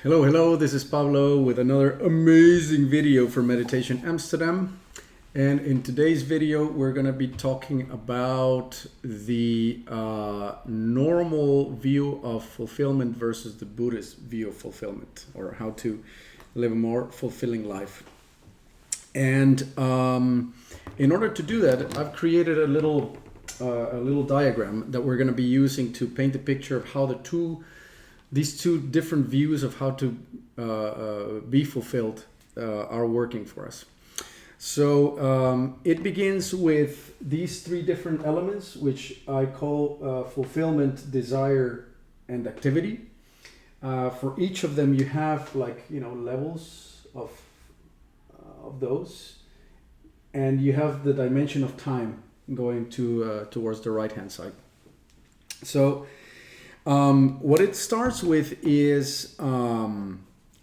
Hello, this is Pablo with another amazing video for Meditation Amsterdam. And in today's video, we're going to be talking about the normal view of fulfillment versus the Buddhist view of fulfillment, or how to live a more fulfilling life. And in order to do that, I've created a little diagram that we're going to be using to paint the picture of how these two different views of how to be fulfilled are working for us. So it begins with these three different elements, which I call fulfillment, desire, and activity. For each of them, you have levels of those, and you have the dimension of time going towards the right hand side. So what it starts with is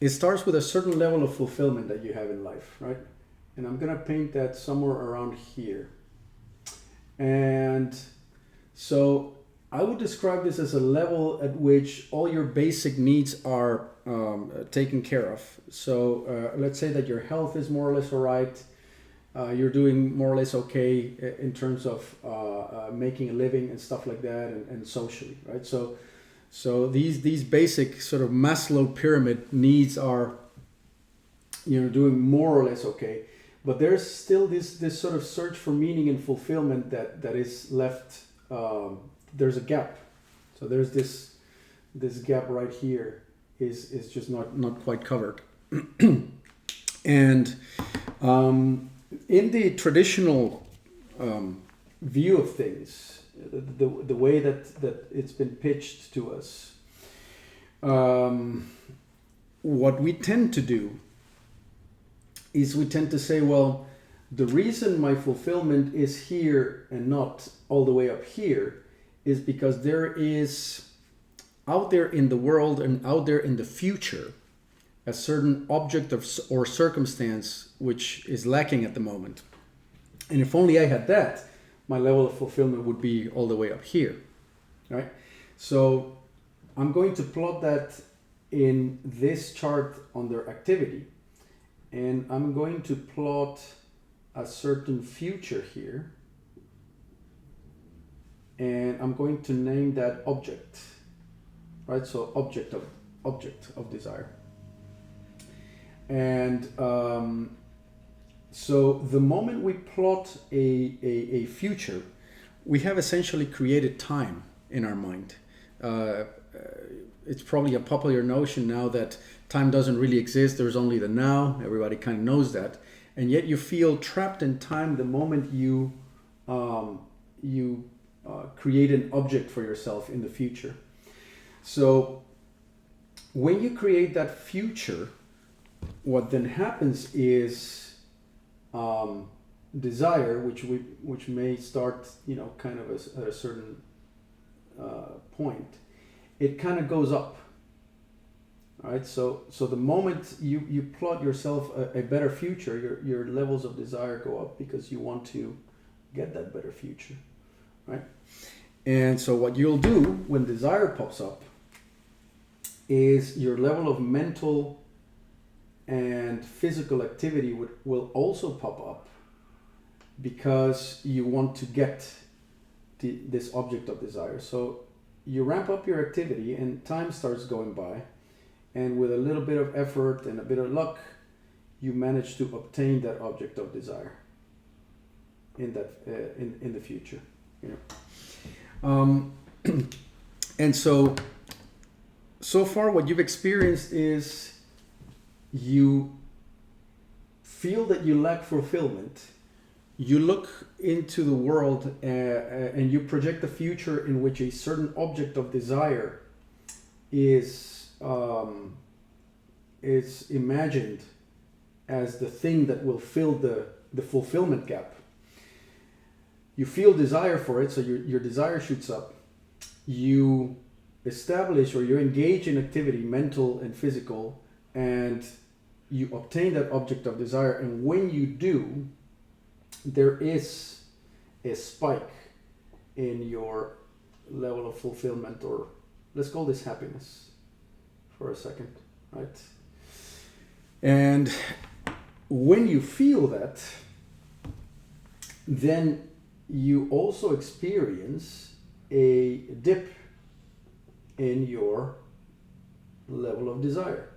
it starts with a certain level of fulfillment that you have in life, right? And I'm gonna paint that somewhere around here. And so I would describe this as a level at which all your basic needs are taken care of. So let's say that your health is more or less all right. You're doing more or less okay in terms of making a living and stuff like that, and socially, right? So these basic sort of Maslows Pyramid needs are, doing more or less okay. But there's still this sort of search for meaning and fulfillment that is left. There's a gap. So there's this gap right here is just not quite covered. And in the traditional view of things, the way that it's been pitched to us, what we tend to do is we tend to say, well, the reason my fulfillment is here and not all the way up here is because there is out there in the world and out there in the future a certain object or circumstance which is lacking at the moment. And if only I had that, my level of fulfillment would be all the way up here, right? So I'm going to plot that in this chart under activity. And I'm going to plot a certain future here. And I'm going to name that object, right? So object of desire. And so the moment we plot a future, we have essentially created time in our mind. It's probably a popular notion now that time doesn't really exist. There's only the now. Everybody kind of knows that. And yet you feel trapped in time the moment you create an object for yourself in the future. So when you create that future, what then happens is desire, which may start, kind of at a certain point, it kind of goes up. All right, so the moment you plot yourself a better future, your levels of desire go up because you want to get that better future, right? And so what you'll do when desire pops up is your level of mental and physical activity will also pop up because you want to get this object of desire. So you ramp up your activity and time starts going by, and with a little bit of effort and a bit of luck, you manage to obtain that object of desire in that in the future. And so far what you've experienced is you feel that you lack fulfillment. You look into the world and you project a future in which a certain object of desire is imagined as the thing that will fill the fulfillment gap. You feel desire for it, so your desire shoots up. You establish or you engage in activity, mental and physical, and you obtain that object of desire. And when you do, there is a spike in your level of fulfillment, or let's call this happiness for a second. right? And when you feel that, then you also experience a dip in your level of desire,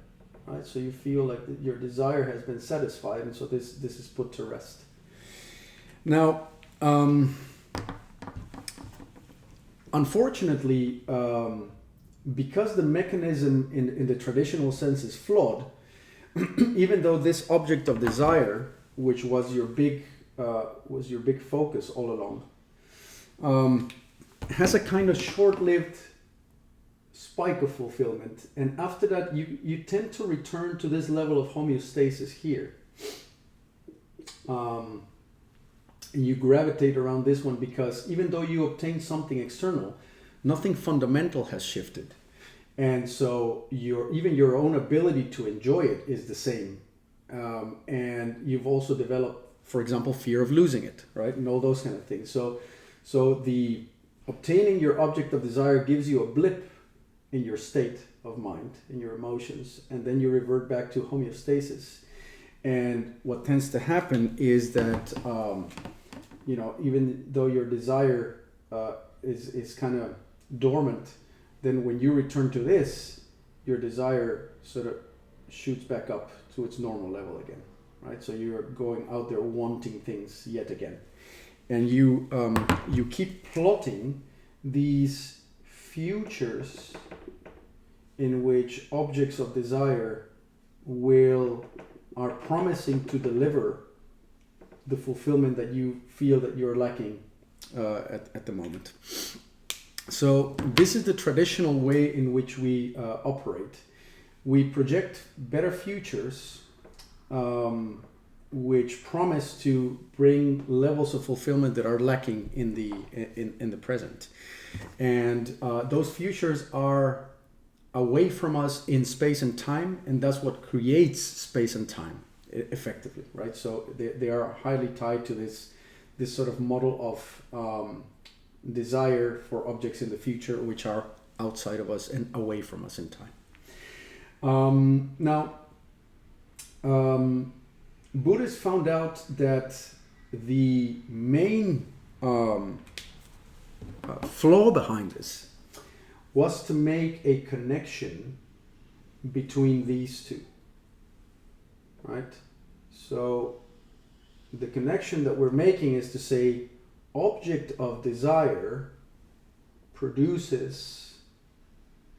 right? So you feel like your desire has been satisfied, and so this is put to rest. Now, unfortunately, because the mechanism in the traditional sense is flawed, even though this object of desire, which was your big focus all along, has a kind of short-lived spike of fulfillment, and after that you tend to return to this level of homeostasis here. And you gravitate around this one because even though you obtain something external, nothing fundamental has shifted. And so even your own ability to enjoy it is the same. And you've also developed, for example, fear of losing it, right? And all those kind of things. So the obtaining your object of desire gives you a blip in your state of mind, in your emotions, and then you revert back to homeostasis. And what tends to happen is that, even though your desire is kind of dormant, then when you return to this, your desire sort of shoots back up to its normal level again, right? So you're going out there wanting things yet again. And you keep plotting these futures in which objects of desire are promising to deliver the fulfillment that you feel that you're lacking at the moment. So this is the traditional way in which we operate. We project better futures which promise to bring levels of fulfillment that are lacking in the present. And those futures are away from us in space and time, and that's what creates space and time effectively, right? So they are highly tied to this sort of model of desire for objects in the future which are outside of us and away from us in time. Buddhists found out that the main flaw behind this was to make a connection between these two, right? So the connection that we're making is to say object of desire produces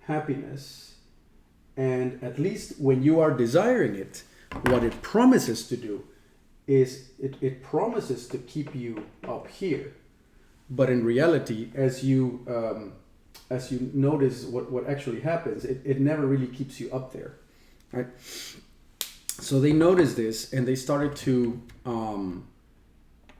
happiness, and at least when you are desiring it, what it promises to do is it promises to keep you up here. But in reality, as you notice what actually happens, it never really keeps you up there, right? So they noticed this and they started to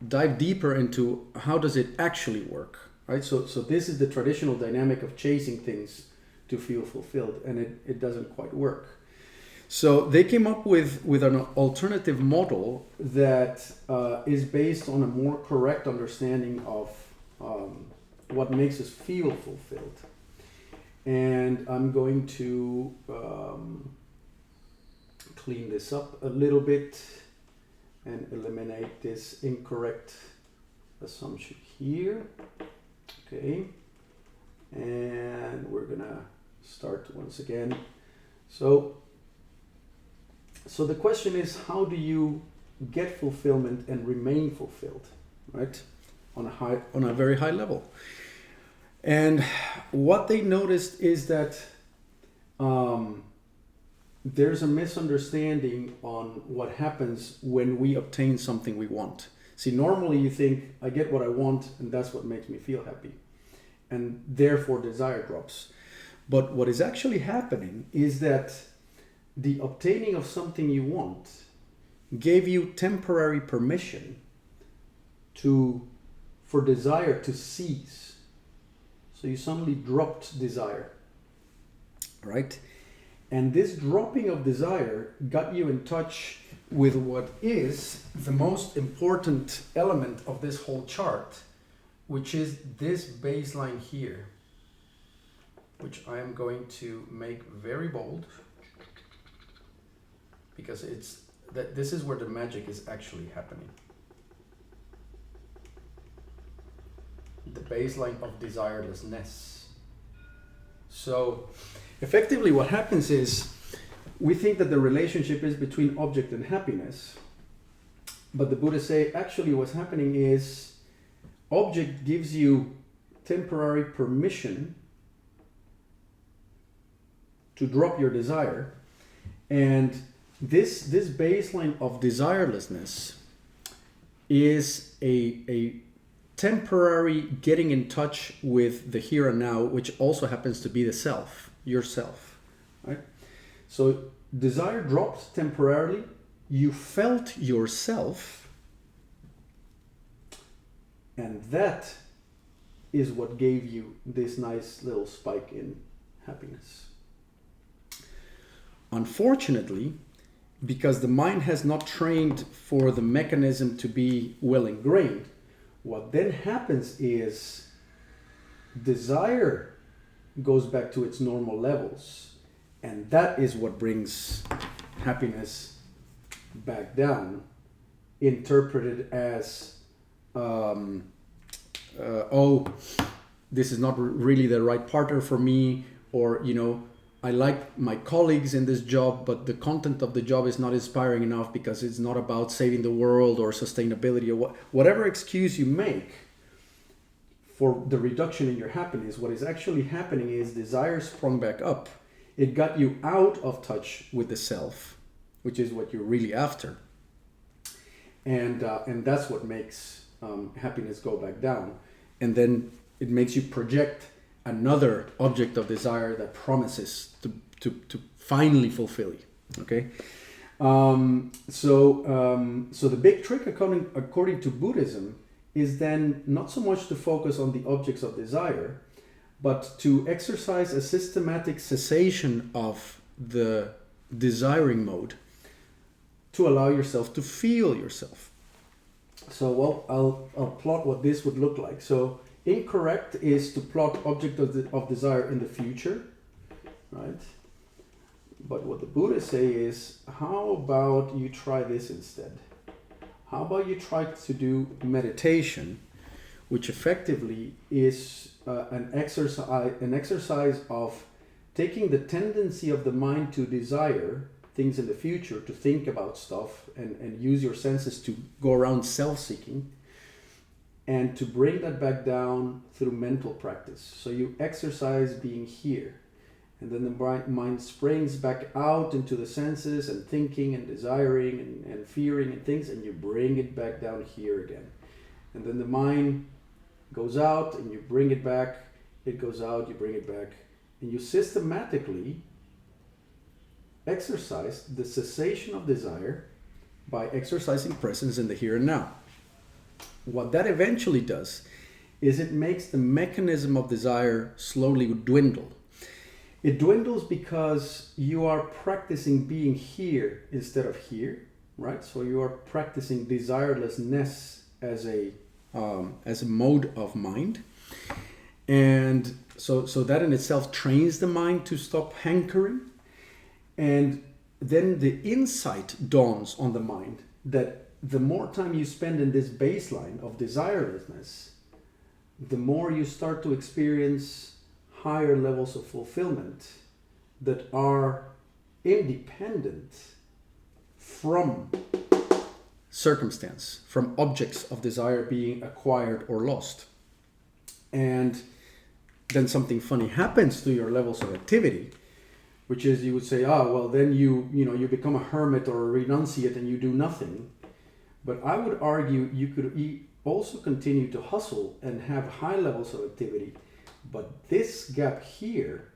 dive deeper into how does it actually work, right? So this is the traditional dynamic of chasing things to feel fulfilled, and it doesn't quite work. So they came up with an alternative model that is based on a more correct understanding of what makes us feel fulfilled. And I'm going to clean this up a little bit and eliminate this incorrect assumption here. Okay. And we're gonna start once again. So the question is, how do you get fulfillment and remain fulfilled, right? On a very high level. And what they noticed is that there's a misunderstanding on what happens when we obtain something we want. See, normally you think, I get what I want and that's what makes me feel happy. And therefore desire drops. But what is actually happening is that the obtaining of something you want gave you temporary permission for desire to cease. So you suddenly dropped desire, right? And this dropping of desire got you in touch with what is the most important element of this whole chart, which is this baseline here, which I am going to make very bold. because this is where the magic is actually happening. The baseline of desirelessness. So effectively what happens is we think that the relationship is between object and happiness, but the Buddhists say actually what's happening is object gives you temporary permission to drop your desire, and this baseline of desirelessness is a temporary getting in touch with the here and now, which also happens to be the self, yourself, right? So desire dropped temporarily, you felt yourself, and that is what gave you this nice little spike in happiness. Unfortunately, because the mind has not trained for the mechanism to be well ingrained, what then happens is desire goes back to its normal levels, and that is what brings happiness back down, interpreted as oh, this is not really the right partner for me, or I like my colleagues in this job, but the content of the job is not inspiring enough because it's not about saving the world or sustainability, or whatever excuse you make for the reduction in your happiness. What is actually happening is desire sprung back up. It got you out of touch with the self, which is what you're really after. And that's what makes happiness go back down. And then it makes you project another object of desire that promises to finally fulfill you. Okay, so the big trick according to Buddhism is then not so much to focus on the objects of desire, but to exercise a systematic cessation of the desiring mode to allow yourself to feel yourself. So I'll plot what this would look like. So incorrect is to plot object of desire in the future, right? But what the Buddhists say is, how about you try this instead? How about you try to do meditation, which effectively is an exercise of taking the tendency of the mind to desire things in the future, to think about stuff and use your senses to go around self-seeking, and to bring that back down through mental practice. So you exercise being here, and then the mind springs back out into the senses and thinking and desiring and fearing and things, and you bring it back down here again. And then the mind goes out and you bring it back, it goes out, you bring it back, and you systematically exercise the cessation of desire by exercising presence in the here and now. What that eventually does is it makes the mechanism of desire slowly dwindle. It dwindles because you are practicing being here instead of here, right? So you are practicing desirelessness as a mode of mind, and so that in itself trains the mind to stop hankering. And then the insight dawns on the mind that the more time you spend in this baseline of desirelessness, the more you start to experience higher levels of fulfillment that are independent from circumstance, from objects of desire being acquired or lost. And then something funny happens to your levels of activity, which is you would say, well, then you become a hermit or a renunciate and you do nothing. But I would argue you could also continue to hustle and have high levels of activity. But this gap here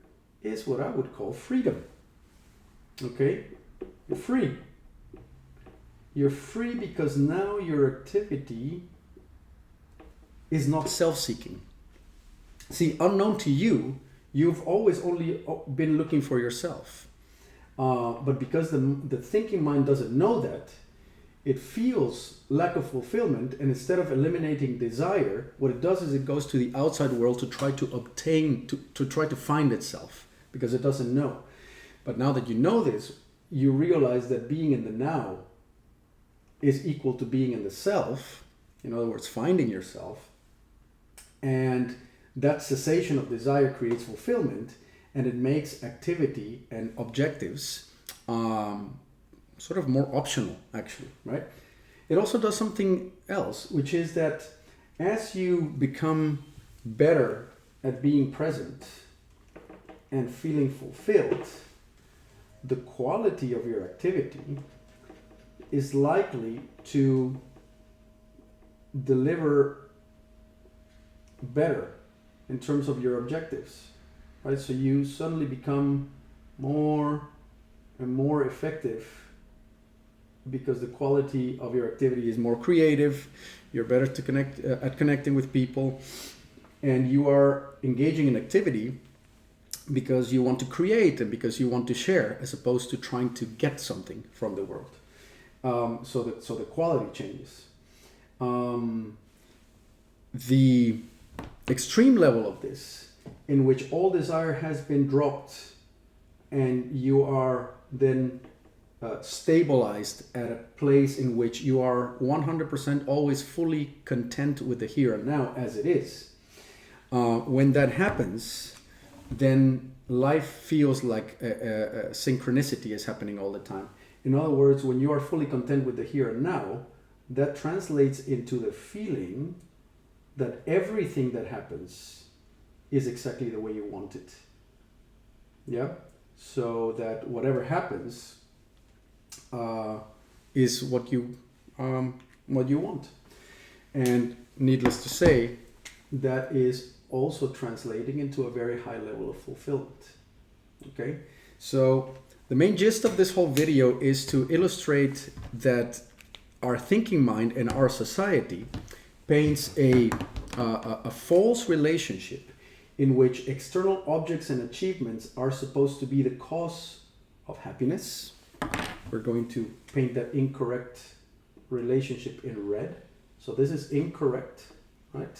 is what I would call freedom. Okay? You're free. You're free because now your activity is not self-seeking. See, unknown to you, you've always only been looking for yourself. But because the thinking mind doesn't know that, it feels lack of fulfillment, and instead of eliminating desire, what it does is it goes to the outside world to try to obtain, to try to find itself, because it doesn't know. But now that you know this, you realize that being in the now is equal to being in the self, in other words, finding yourself, and that cessation of desire creates fulfillment, and it makes activity and objectives sort of more optional, actually, right? It also does something else, which is that as you become better at being present and feeling fulfilled, the quality of your activity is likely to deliver better in terms of your objectives, right? So you suddenly become more and more effective because the quality of your activity is more creative, you're better to connect at connecting with people, and you are engaging in activity because you want to create and because you want to share, as opposed to trying to get something from the world. So the quality changes. The extreme level of this, in which all desire has been dropped and you are then stabilized at a place in which you are 100% always fully content with the here and now as it is. When that happens, then life feels like a synchronicity is happening all the time. In other words, when you are fully content with the here and now, that translates into the feeling that everything that happens is exactly the way you want it. Yeah? So that whatever happens is what you want. And needless to say, that is also translating into a very high level of fulfillment. Okay? So the main gist of this whole video is to illustrate that our thinking mind and our society paints a false relationship in which external objects and achievements are supposed to be the cause of happiness. We're going to paint that incorrect relationship in red. So this is incorrect, right?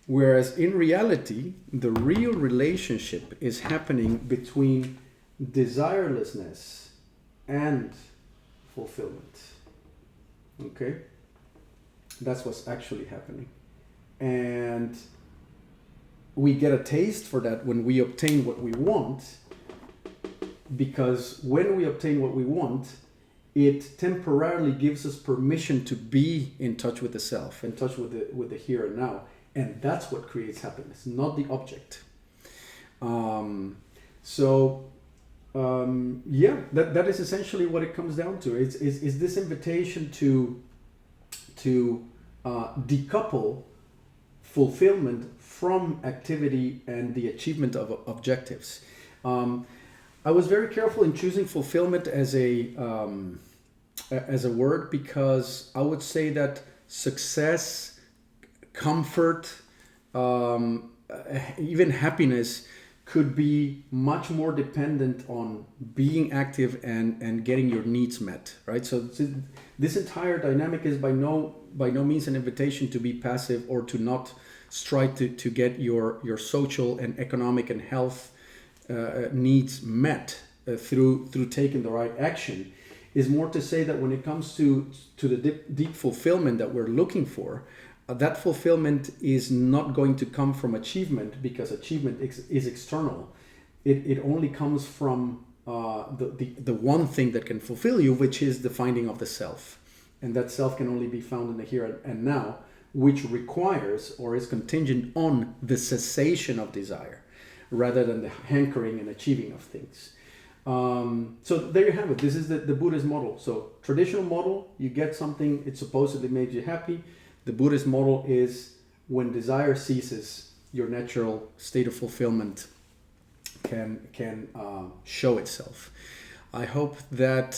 Whereas in reality, the real relationship is happening between desirelessness and fulfillment. Okay? That's what's actually happening. And we get a taste for that when we obtain what we want, because when we obtain what we want, it temporarily gives us permission to be in touch with the self, in touch with the here and now. And that's what creates happiness, not the object. That is essentially what it comes down to. It's this invitation to decouple fulfillment from activity and the achievement of objectives. I was very careful in choosing fulfillment as a word, because I would say that success, comfort, even happiness could be much more dependent on being active and getting your needs met, right? So this entire dynamic is by no means an invitation to be passive or to not strive to get your social and economic and health needs met through taking the right action. Is more to say that when it comes to the deep fulfillment that we're looking for, that fulfillment is not going to come from achievement, because achievement is external. It only comes from the one thing that can fulfill you, which is the finding of the self. And that self can only be found in the here and now, which requires or is contingent on the cessation of desire rather than the hankering and achieving of things. So there you have it. This is the Buddhist model. So traditional model, you get something, it supposedly makes you happy. The Buddhist model is when desire ceases, your natural state of fulfillment can show itself. I hope that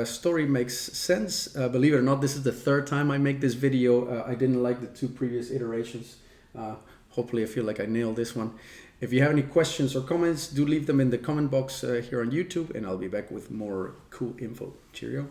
story makes sense. Believe it or not, this is the third time I make this video. I didn't like the two previous iterations. Hopefully I feel like I nailed this one. If you have any questions or comments, do leave them in the comment box here on YouTube, and I'll be back with more cool info. Cheerio.